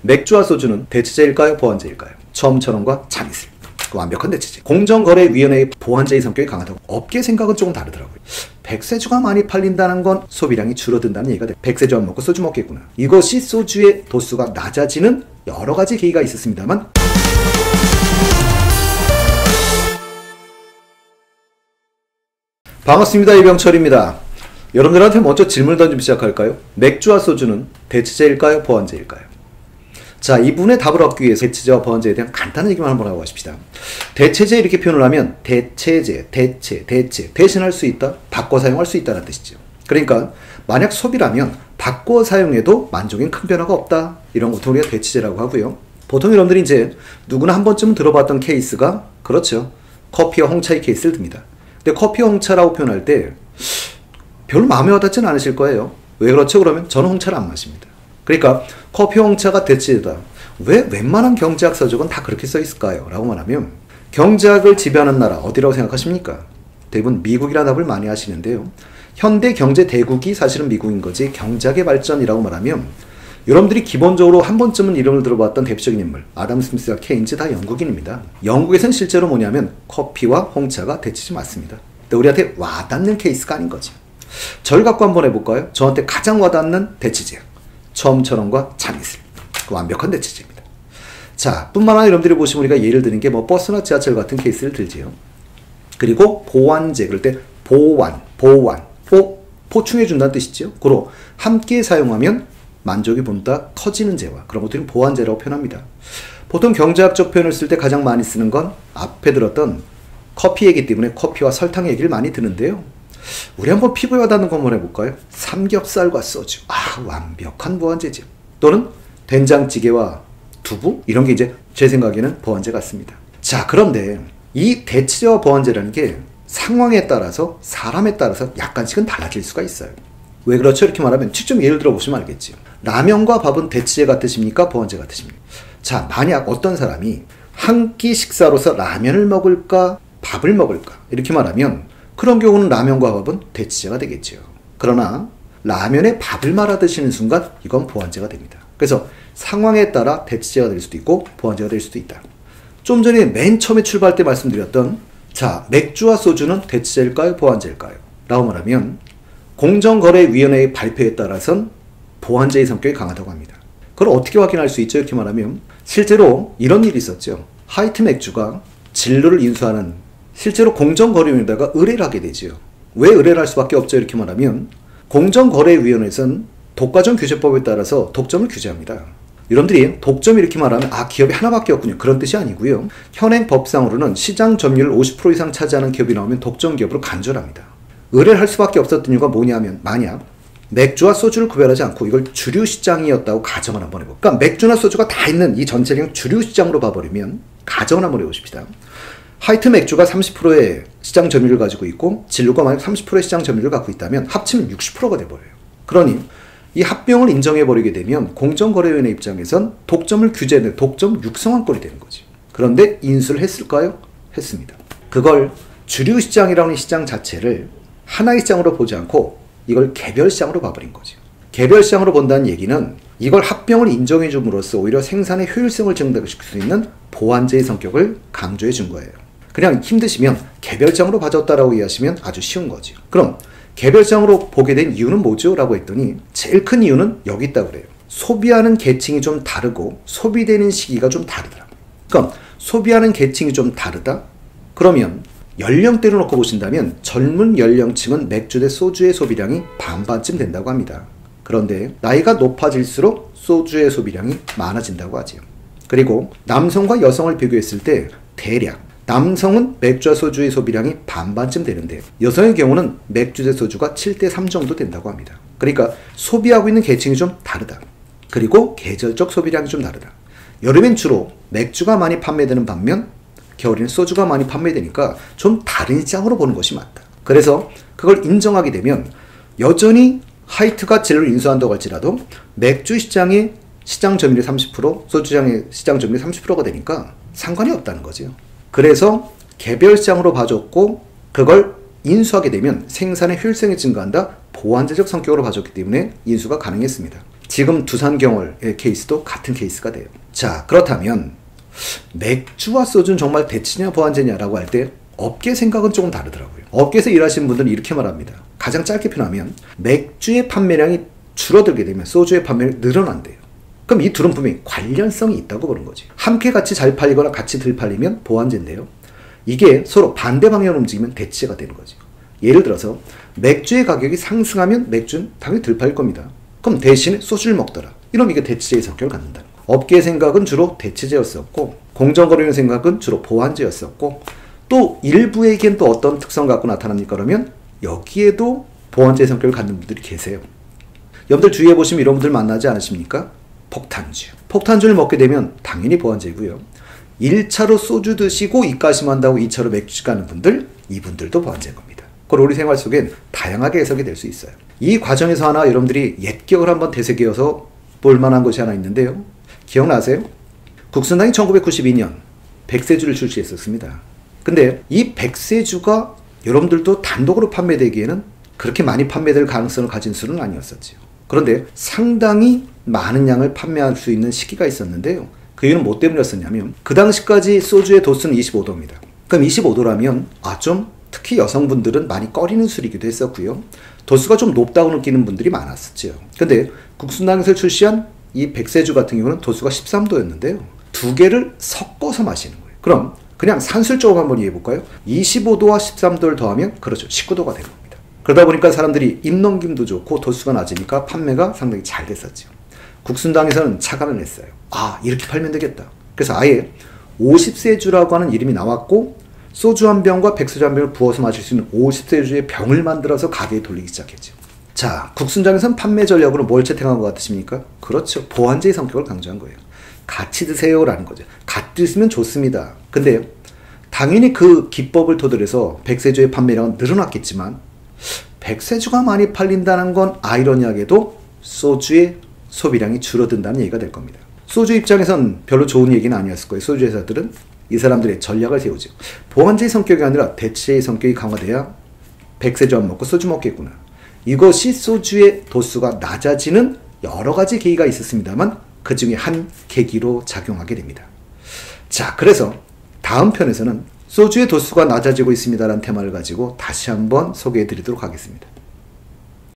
맥주와 소주는 대체제일까요? 보완제일까요? 처음처럼과 참이슬. 완벽한 대체제. 공정거래위원회의 보완제의 성격이 강하다고. 업계 생각은 조금 다르더라고요. 백세주가 많이 팔린다는 건 소비량이 줄어든다는 얘기가 돼. 백세주 안 먹고 소주 먹겠구나. 이것이 소주의 도수가 낮아지는 여러 가지 계기가 있었습니다만 반갑습니다. 이병철입니다. 여러분들한테 먼저 질문을 던지면 시작할까요? 맥주와 소주는 대체제일까요? 보완제일까요? 자, 이분의 답을 얻기 위해서 대체제와 보완제에 대한 간단한 얘기만 한번 하고 가십시다. 대체제 이렇게 표현을 하면 대체제, 대신할 수 있다, 바꿔 사용할 수 있다는 뜻이죠. 그러니까 만약 소비라면 바꿔 사용해도 만족엔 큰 변화가 없다. 이런 것을 우리가 대체제라고 하고요. 보통 여러분들이 이제 누구나 한 번쯤은 들어봤던 케이스가 그렇죠. 커피와 홍차의 케이스를 듭니다. 근데 커피와 홍차라고 표현할 때 별로 마음에 와닿지는 않으실 거예요. 왜 그렇죠? 그러면 저는 홍차를 안 마십니다. 그러니까 커피와 홍차가 대체제다. 왜 웬만한 경제학 서적은 다 그렇게 써 있을까요? 라고 말하면 경제학을 지배하는 나라 어디라고 생각하십니까? 대부분 미국이라는 답을 많이 하시는데요. 현대 경제 대국이 사실은 미국인 거지 경제학의 발전이라고 말하면 여러분들이 기본적으로 한 번쯤은 이름을 들어봤던 대표적인 인물 아담 스미스와 케인즈 다 영국인입니다. 영국에서는 실제로 뭐냐면 커피와 홍차가 대체제 맞습니다. 근데 우리한테 와닿는 케이스가 아닌 거죠. 저를 갖고 한번 해볼까요? 저한테 가장 와닿는 대체제 처음처럼과 참이슬. 완벽한 대체제입니다. 자, 뿐만 아니라 여러분들이 보시면 우리가 예를 드는 게 뭐 버스나 지하철 같은 케이스를 들지요. 그리고 보완제, 그럴 때 보충해준다는 뜻이죠. 그로 함께 사용하면 만족이 보다 커지는 제와 그런 것들은 보완제라고 표현합니다. 보통 경제학적 표현을 쓸 때 가장 많이 쓰는 건 앞에 들었던 커피 얘기 때문에 커피와 설탕 얘기를 많이 드는데요. 우리 한번 피부에 와닿는 거 한번 해볼까요? 삼겹살과 소주. 완벽한 보완제죠. 또는 된장찌개와 두부? 이런 게 이제 제 생각에는 보완제 같습니다. 자, 그런데 이 대체제와 보완제라는 게 상황에 따라서 사람에 따라서 약간씩은 달라질 수가 있어요. 왜 그렇죠? 이렇게 말하면 직접 예를 들어 보시면 알겠죠. 라면과 밥은 대체제 같으십니까? 보완제 같으십니까? 자, 만약 어떤 사람이 한 끼 식사로서 라면을 먹을까? 밥을 먹을까? 이렇게 말하면 그런 경우는 라면과 밥은 대체제가 되겠죠. 그러나 라면에 밥을 말아 드시는 순간 이건 보완제가 됩니다. 그래서 상황에 따라 대체제가 될 수도 있고 보완제가 될 수도 있다. 좀 전에 맨 처음에 출발할 때 말씀드렸던 자, 맥주와 소주는 대체제일까요? 보완제일까요? 라고 말하면 공정거래위원회의 발표에 따라선 보완제의 성격이 강하다고 합니다. 그걸 어떻게 확인할 수 있죠? 이렇게 말하면 실제로 이런 일이 있었죠. 하이트 맥주가 진로를 인수하는 실제로 공정거래위원회에다가 의뢰를 하게 되죠. 왜 의뢰를 할 수밖에 없죠? 이렇게 말하면 공정거래위원회에서는 독과점 규제법에 따라서 독점을 규제합니다. 여러분들이 독점 이렇게 말하면 기업이 하나밖에 없군요. 그런 뜻이 아니고요. 현행 법상으로는 시장 점유율 50% 이상 차지하는 기업이 나오면 독점 기업으로 간주합니다. 의뢰를 할 수밖에 없었던 이유가 뭐냐면 만약 맥주와 소주를 구별하지 않고 이걸 주류 시장이었다고 가정을 한번 해볼까요? 그러니까 맥주나 소주가 다 있는 이 전체를 주류 시장으로 봐버리면 가정을 한번 해보십시다. 하이트 맥주가 30%의 시장 점유율을 가지고 있고 진로가 만약 30%의 시장 점유율을 갖고 있다면 합치면 60%가 돼버려요. 그러니 이 합병을 인정해버리게 되면 공정거래위원회 입장에선 독점을 규제하는 독점 육성한권이 되는 거지. 그런데 인수를 했을까요? 했습니다. 그걸 주류 시장이라는 시장 자체를 하나의 시장으로 보지 않고 이걸 개별 시장으로 봐버린 거죠. 개별 시장으로 본다는 얘기는 이걸 합병을 인정해 줌으로써 오히려 생산의 효율성을 증대시킬 수 있는 보완제의 성격을 강조해 준 거예요. 그냥 힘드시면 개별장으로 봐줬다라고 이해하시면 아주 쉬운 거죠. 그럼 개별장으로 보게 된 이유는 뭐죠? 라고 했더니 제일 큰 이유는 여기 있다고 그래요. 소비하는 계층이 좀 다르고 소비되는 시기가 좀 다르더라. 그러니까 소비하는 계층이 좀 다르다? 그러면 연령대로 놓고 보신다면 젊은 연령층은 맥주 대 소주의 소비량이 반반쯤 된다고 합니다. 그런데 나이가 높아질수록 소주의 소비량이 많아진다고 하지요. 그리고 남성과 여성을 비교했을 때 대략 남성은 맥주와 소주의 소비량이 반반쯤 되는데 여성의 경우는 맥주 대 소주가 7대3 정도 된다고 합니다. 그러니까 소비하고 있는 계층이 좀 다르다. 그리고 계절적 소비량이 좀 다르다. 여름엔 주로 맥주가 많이 판매되는 반면 겨울에는 소주가 많이 판매되니까 좀 다른 시장으로 보는 것이 맞다. 그래서 그걸 인정하게 되면 여전히 하이트가 진로를 인수한다고 할지라도 맥주 시장의 시장 점유율이 30%, 소주 시장의 시장 점유율이 30%가 되니까 상관이 없다는 거죠. 그래서 개별 시장으로 봐줬고 그걸 인수하게 되면 생산의 효율성이 증가한다. 보완제적 성격으로 봐줬기 때문에 인수가 가능했습니다. 지금 두산경월의 케이스도 같은 케이스가 돼요. 자, 그렇다면 맥주와 소주는 정말 대치냐 보완제냐라고 할 때 업계 생각은 조금 다르더라고요. 업계에서 일하시는 분들은 이렇게 말합니다. 가장 짧게 표현하면 맥주의 판매량이 줄어들게 되면 소주의 판매량이 늘어난대요. 그럼 이 둘은 분명히 관련성이 있다고 보는 거지. 함께 같이 잘 팔리거나 같이 덜 팔리면 보완제인데요. 이게 서로 반대 방향으로 움직이면 대치제가 되는 거죠. 예를 들어서 맥주의 가격이 상승하면 맥주는 당연히 덜 팔릴 겁니다. 그럼 대신에 소주를 먹더라. 이러면 이게 대치제의 성격을 갖는다는 거예요. 업계의 생각은 주로 대치제였었고 공정거래의 생각은 주로 보완제였었고 또 일부에겐 또 어떤 특성을 갖고 나타납니까? 그러면 여기에도 보완제의 성격을 갖는 분들이 계세요. 여러분들 주위에 보시면 이런 분들 만나지 않으십니까? 폭탄주. 폭탄주를 먹게 되면 당연히 보완제고요. 1차로 소주 드시고 입가심한다고 2차로 맥주 가는 분들, 이분들도 보완제인 겁니다. 그리고 우리 생활 속엔 다양하게 해석이 될 수 있어요. 이 과정에서 하나 여러분들이 옛 기억을 한번 되새겨서 볼 만한 것이 하나 있는데요. 기억나세요? 국순당이 1992년 백세주를 출시했었습니다. 근데 이 백세주가 여러분들도 단독으로 판매되기에는 그렇게 많이 판매될 가능성을 가진 술은 아니었었죠. 그런데 상당히 많은 양을 판매할 수 있는 시기가 있었는데요. 그 이유는 뭐 때문이었었냐면 그 당시까지 소주의 도수는 25도입니다. 그럼 25도라면 좀 특히 여성분들은 많이 꺼리는 술이기도 했었고요. 도수가 좀 높다고 느끼는 분들이 많았었죠. 근데 국순당에서 출시한 이 백세주 같은 경우는 도수가 13도였는데요. 두 개를 섞어서 마시는 거예요. 그럼 그냥 산술적으로 한번 이해해볼까요? 25도와 13도를 더하면 그렇죠. 19도가 되는 겁니다. 그러다 보니까 사람들이 입넘김도 좋고 도수가 낮으니까 판매가 상당히 잘 됐었죠. 국순당에서는 착안을 했어요. 이렇게 팔면 되겠다. 그래서 아예 50세주라고 하는 이름이 나왔고 소주 한 병과 백세주 한 병을 부어서 마실 수 있는 50세주의 병을 만들어서 가게에 돌리기 시작했죠. 자, 국순당에서는 판매 전략으로 뭘 채택한 것 같으십니까? 그렇죠. 보완제의 성격을 강조한 거예요. 같이 드세요라는 거죠. 같이 드시면 좋습니다. 근데 당연히 그 기법을 토대로해서 백세주의 판매량은 늘어났겠지만 백세주가 많이 팔린다는 건 아이러니하게도 소주의 소비량이 줄어든다는 얘기가 될 겁니다. 소주 입장에선 별로 좋은 얘기는 아니었을 거예요. 소주 회사들은 이 사람들의 전략을 세우죠. 보완제의 성격이 아니라 대체의 성격이 강화돼야 백세주 안 먹고 소주 먹겠구나. 이것이 소주의 도수가 낮아지는 여러 가지 계기가 있었습니다만 그 중에 한 계기로 작용하게 됩니다. 자, 그래서 다음 편에서는 소주의 도수가 낮아지고 있습니다라는 테마를 가지고 다시 한번 소개해 드리도록 하겠습니다.